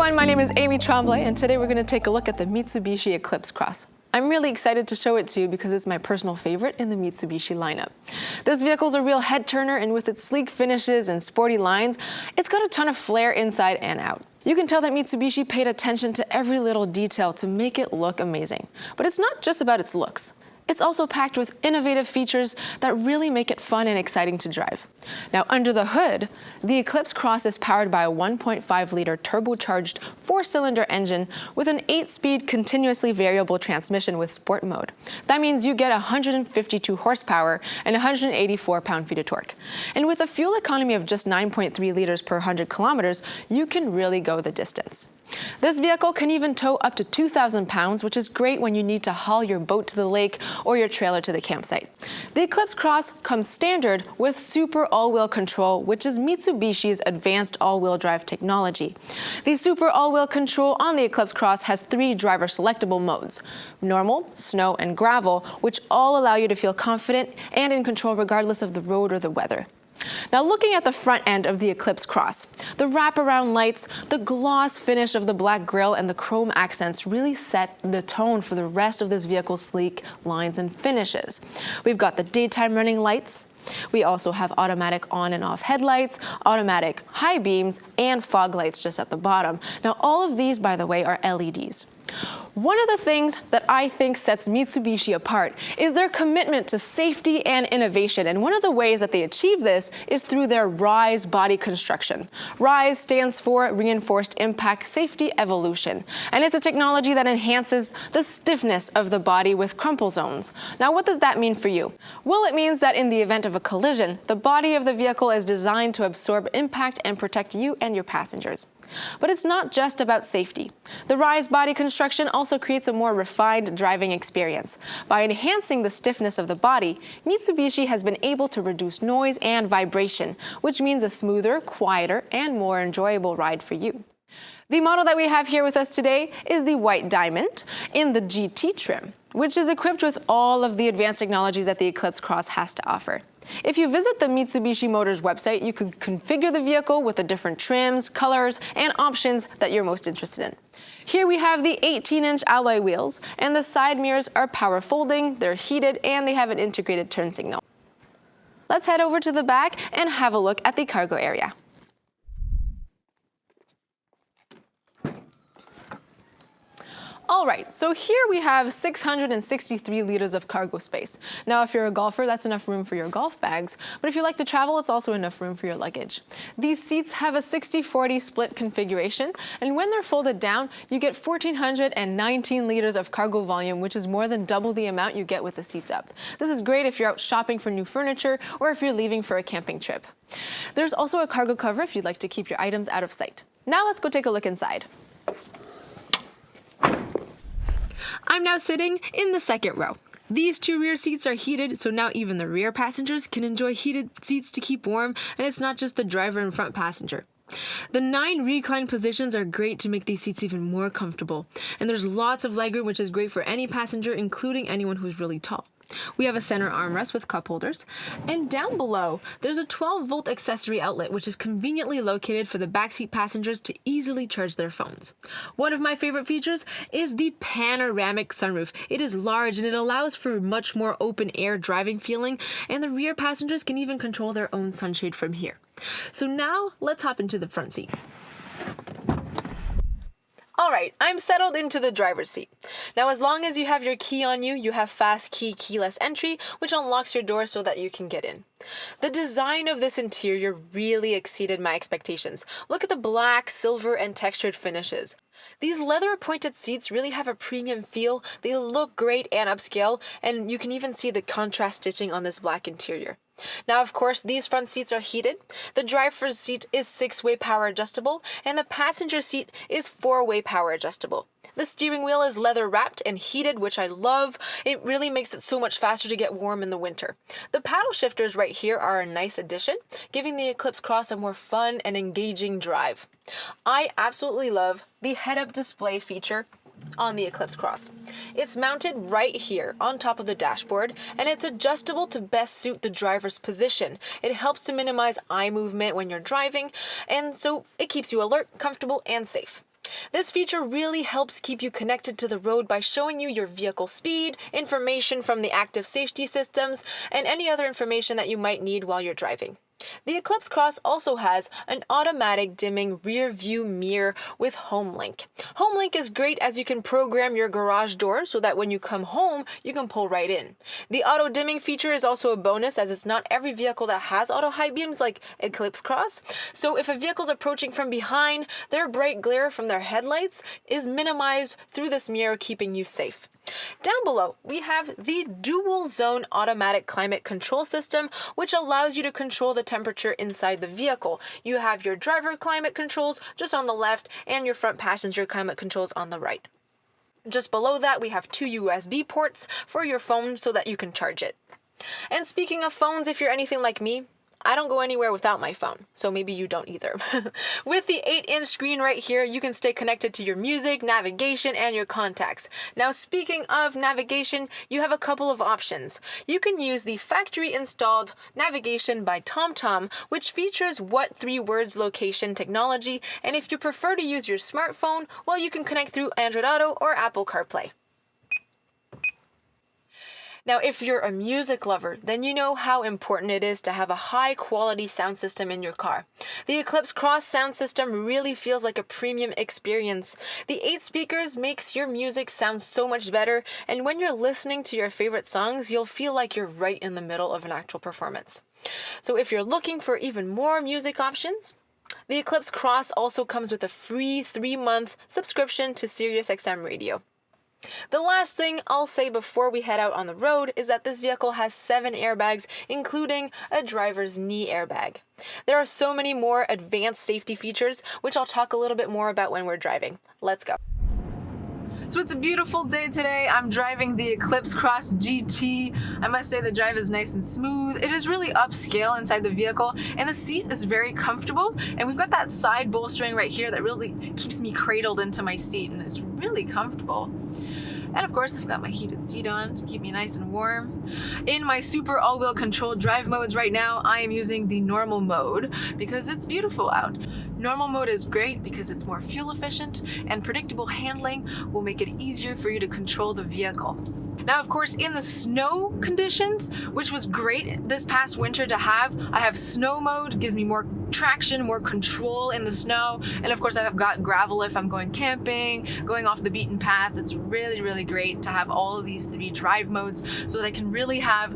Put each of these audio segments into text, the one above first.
everyone, my name is Amy Tremblay, and today we're going to take a look at the Mitsubishi Eclipse Cross. I'm really excited to show it to you because it's my personal favorite in the Mitsubishi lineup. This vehicle's a real head-turner, and with its sleek finishes and sporty lines, it's got a ton of flair inside and out. You can tell that Mitsubishi paid attention to every little detail to make it look amazing. But it's not just about its looks. It's also packed with innovative features that really make it fun and exciting to drive. Now, under the hood, the Eclipse Cross is powered by a 1.5-liter turbocharged 4-cylinder engine with an 8-speed continuously variable transmission with sport mode. That means you get 152 horsepower and 184 pound-feet of torque. And with a fuel economy of just 9.3 liters per 100 kilometers, you can really go the distance. This vehicle can even tow up to 2,000 pounds, which is great when you need to haul your boat to the lake or your trailer to the campsite. The Eclipse Cross comes standard with Super All-Wheel Control, which is Mitsubishi's advanced all-wheel drive technology. The Super All-Wheel Control on the Eclipse Cross has 3 driver selectable modes: normal, snow, and gravel, which all allow you to feel confident and in control regardless of the road or the weather. Now, looking at the front end of the Eclipse Cross, the wraparound lights, the gloss finish of the black grille, and the chrome accents really set the tone for the rest of this vehicle's sleek lines and finishes. We've got the daytime running lights. We also have automatic on and off headlights, automatic high beams, and fog lights just at the bottom. Now, all of these, by the way, are LEDs. One of the things that I think sets Mitsubishi apart is their commitment to safety and innovation, and one of the ways that they achieve this is through their RISE body construction. RISE stands for Reinforced Impact Safety Evolution, and it's a technology that enhances the stiffness of the body with crumple zones. Now, what does that mean for you? Well, it means that in the event of a collision, the body of the vehicle is designed to absorb impact and protect you and your passengers. But it's not just about safety. The RISE body construction also creates a more refined driving experience. By enhancing the stiffness of the body, Mitsubishi has been able to reduce noise and vibration, which means a smoother, quieter, and more enjoyable ride for you. The model that we have here with us today is the White Diamond in the GT trim, which is equipped with all of the advanced technologies that the Eclipse Cross has to offer. If you visit the Mitsubishi Motors website, you can configure the vehicle with the different trims, colors, and options that you're most interested in. Here we have the 18-inch alloy wheels, and the side mirrors are power folding, they're heated, and they have an integrated turn signal. Let's head over to the back and have a look at the cargo area. All right, so here we have 663 liters of cargo space. Now, if you're a golfer, that's enough room for your golf bags, but if you like to travel, it's also enough room for your luggage. These seats have a 60-40 split configuration, and when they're folded down, you get 1,419 liters of cargo volume, which is more than double the amount you get with the seats up. This is great if you're out shopping for new furniture or if you're leaving for a camping trip. There's also a cargo cover if you'd like to keep your items out of sight. Now let's go take a look inside. I'm now sitting in the second row. These 2 rear seats are heated, so now even the rear passengers can enjoy heated seats to keep warm, and it's not just the driver and front passenger. The 9 recline positions are great to make these seats even more comfortable, and there's lots of legroom, which is great for any passenger, including anyone who's really tall. We have a center armrest with cup holders, and down below, there's a 12-volt accessory outlet, which is conveniently located for the backseat passengers to easily charge their phones. One of my favorite features is the panoramic sunroof. It is large, and it allows for much more open-air driving feeling, and the rear passengers can even control their own sunshade from here. So now, let's hop into the front seat. All right, I'm settled into the driver's seat. Now, as long as you have your key on you, you have fast key keyless entry, which unlocks your door so that you can get in. The design of this interior really exceeded my expectations. Look at the black, silver, and textured finishes. These leather pointed seats really have a premium feel. They look great and upscale, and you can even see the contrast stitching on this black interior. Now, of course, these front seats are heated. The driver's seat is 6-way power adjustable, and the passenger seat is 4-way power adjustable. The steering wheel is leather wrapped and heated, which I love. It really makes it so much faster to get warm in the winter. The paddle shifters right here are a nice addition, giving the Eclipse Cross a more fun and engaging drive. I absolutely love the head-up display feature on the Eclipse Cross. It's mounted right here on top of the dashboard, and it's adjustable to best suit the driver's position. It helps to minimize eye movement when you're driving, and so it keeps you alert, comfortable, and safe. This feature really helps keep you connected to the road by showing you your vehicle speed, information from the active safety systems, and any other information that you might need while you're driving. The Eclipse Cross also has an automatic dimming rear view mirror with HomeLink. HomeLink is great as you can program your garage door so that when you come home, you can pull right in. The auto dimming feature is also a bonus as it's not every vehicle that has auto high beams like Eclipse Cross. So if a vehicle's approaching from behind, their bright glare from their headlights is minimized through this mirror, keeping you safe. Down below, we have the dual zone automatic climate control system, which allows you to control the temperature inside the vehicle. You have your driver climate controls just on the left and your front passenger climate controls on the right. Just below that, we have 2 USB ports for your phone so that you can charge it. And speaking of phones, if you're anything like me, I don't go anywhere without my phone, so maybe you don't either. With the 8-inch screen right here, you can stay connected to your music, navigation, and your contacts. Now, speaking of navigation, you have a couple of options. You can use the factory-installed navigation by TomTom, which features What 3 Words location technology, and if you prefer to use your smartphone, well, you can connect through Android Auto or Apple CarPlay. Now, if you're a music lover, then you know how important it is to have a high-quality sound system in your car. The Eclipse Cross sound system really feels like a premium experience. The 8 speakers makes your music sound so much better, and when you're listening to your favorite songs, you'll feel like you're right in the middle of an actual performance. So if you're looking for even more music options, the Eclipse Cross also comes with a free 3-month subscription to SiriusXM Radio. The last thing I'll say before we head out on the road is that this vehicle has 7 airbags, including a driver's knee airbag. There are so many more advanced safety features, which I'll talk a little bit more about when we're driving. Let's go. So it's a beautiful day today. I'm driving the Eclipse Cross GT. I must say the drive is nice and smooth. It is really upscale inside the vehicle, and the seat is very comfortable. And we've got that side bolstering right here that really keeps me cradled into my seat, and it's really comfortable. And of course, I've got my heated seat on to keep me nice and warm. In my super all-wheel controlled drive modes right now, I am using the normal mode because it's beautiful out. Normal mode is great because it's more fuel efficient, and predictable handling will make it easier for you to control the vehicle. Now, of course, in the snow conditions, which was great this past winter to have, I have snow mode, gives me more traction, more control in the snow. And of course, I have got gravel if I'm going camping, going off the beaten path. It's really, really great to have all of these 3 drive modes so that I can really have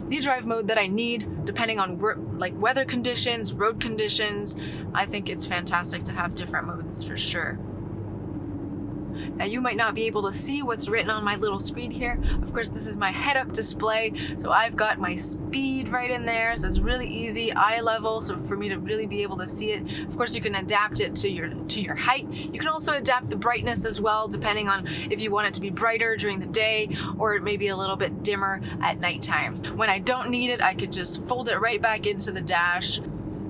the drive mode that I need depending on weather conditions, road conditions. I think it's fantastic to have different modes for sure. Now, you might not be able to see what's written on my little screen here. Of course, this is my head-up display, so I've got my speed right in there, so it's really easy, eye level, so for me to really be able to see it. Of course, you can adapt it to your height. You can also adapt the brightness as well, depending on if you want it to be brighter during the day or maybe a little bit dimmer at nighttime. When I don't need it, I could just fold it right back into the dash.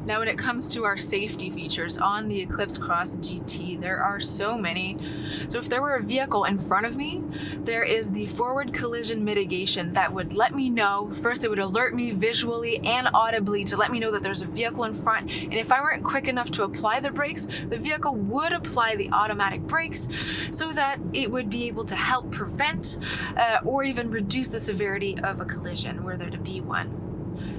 Now, when it comes to our safety features on the Eclipse Cross GT, there are so many. So if there were a vehicle in front of me, there is the forward collision mitigation that would let me know. First, it would alert me visually and audibly to let me know that there's a vehicle in front. And if I weren't quick enough to apply the brakes, the vehicle would apply the automatic brakes so that it would be able to help prevent or even reduce the severity of a collision were there to be one.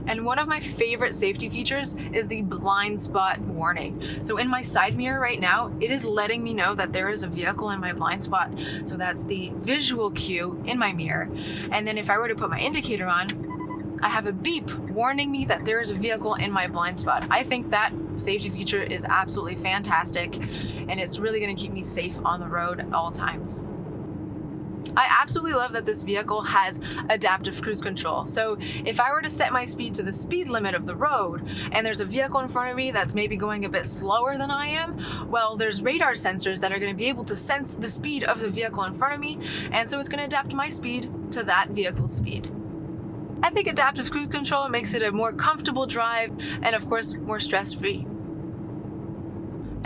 And one of my favorite safety features is the blind spot warning. So in my side mirror right now, it is letting me know that there is a vehicle in my blind spot. So that's the visual cue in my mirror. And then if I were to put my indicator on, I have a beep warning me that there is a vehicle in my blind spot. I think that safety feature is absolutely fantastic, and it's really going to keep me safe on the road at all times. I absolutely love that this vehicle has adaptive cruise control. So if I were to set my speed to the speed limit of the road and there's a vehicle in front of me that's maybe going a bit slower than I am, well, there's radar sensors that are going to be able to sense the speed of the vehicle in front of me, and so it's going to adapt my speed to that vehicle's speed. I think adaptive cruise control makes it a more comfortable drive and, of course, more stress-free.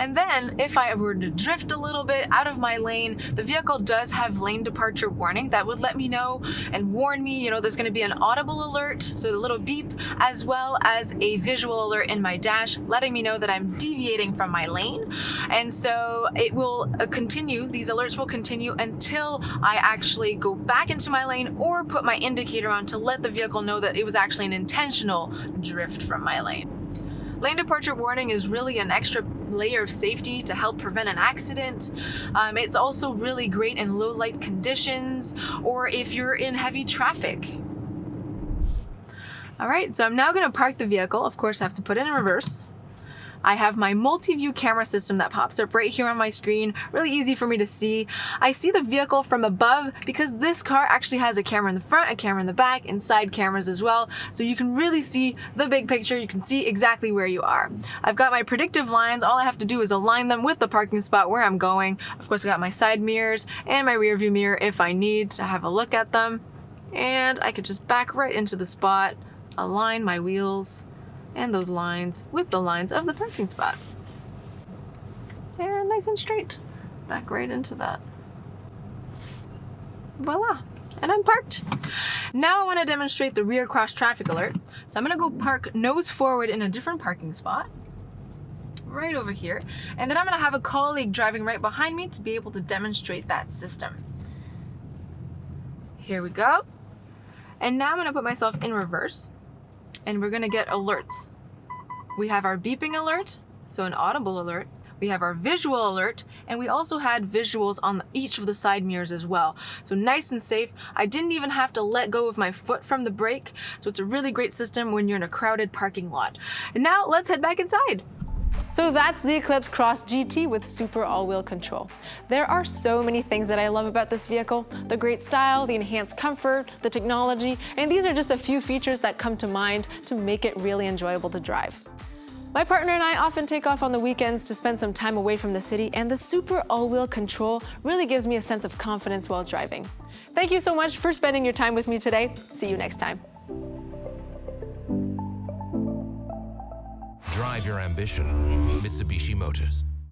And then if I were to drift a little bit out of my lane, the vehicle does have lane departure warning that would let me know and warn me, there's going to be an audible alert, so the little beep, as well as a visual alert in my dash letting me know that I'm deviating from my lane. And so it will continue, these alerts will continue until I actually go back into my lane or put my indicator on to let the vehicle know that it was actually an intentional drift from my lane. Lane departure warning is really an extra layer of safety to help prevent an accident. It's also really great in low light conditions or if you're in heavy traffic. All right, so I'm now going to park the vehicle. Of course, I have to put it in reverse. I have my multi-view camera system that pops up right here on my screen, really easy for me to see. I see the vehicle from above because this car actually has a camera in the front, a camera in the back, and side cameras as well. So you can really see the big picture. You can see exactly where you are. I've got my predictive lines. All I have to do is align them with the parking spot where I'm going. Of course, I got my side mirrors and my rear view mirror if I need to have a look at them. And I could just back right into the spot, align my wheels and those lines with the lines of the parking spot. And nice and straight. Back right into that. Voila. And I'm parked. Now I want to demonstrate the rear cross traffic alert. So I'm going to go park nose forward in a different parking spot. Right over here. And then I'm going to have a colleague driving right behind me to be able to demonstrate that system. Here we go. And now I'm going to put myself in reverse. And we're going to get alerts. We have our beeping alert, so an audible alert. We have our visual alert, and we also had visuals on each of the side mirrors as well. So nice and safe. I didn't even have to let go of my foot from the brake, so it's a really great system when you're in a crowded parking lot. And now let's head back inside. So that's the Eclipse Cross GT with super all-wheel control. There are so many things that I love about this vehicle. The great style, the enhanced comfort, the technology, and these are just a few features that come to mind to make it really enjoyable to drive. My partner and I often take off on the weekends to spend some time away from the city, and the super all-wheel control really gives me a sense of confidence while driving. Thank you so much for spending your time with me today. See you next time. Drive your ambition, Mitsubishi Motors.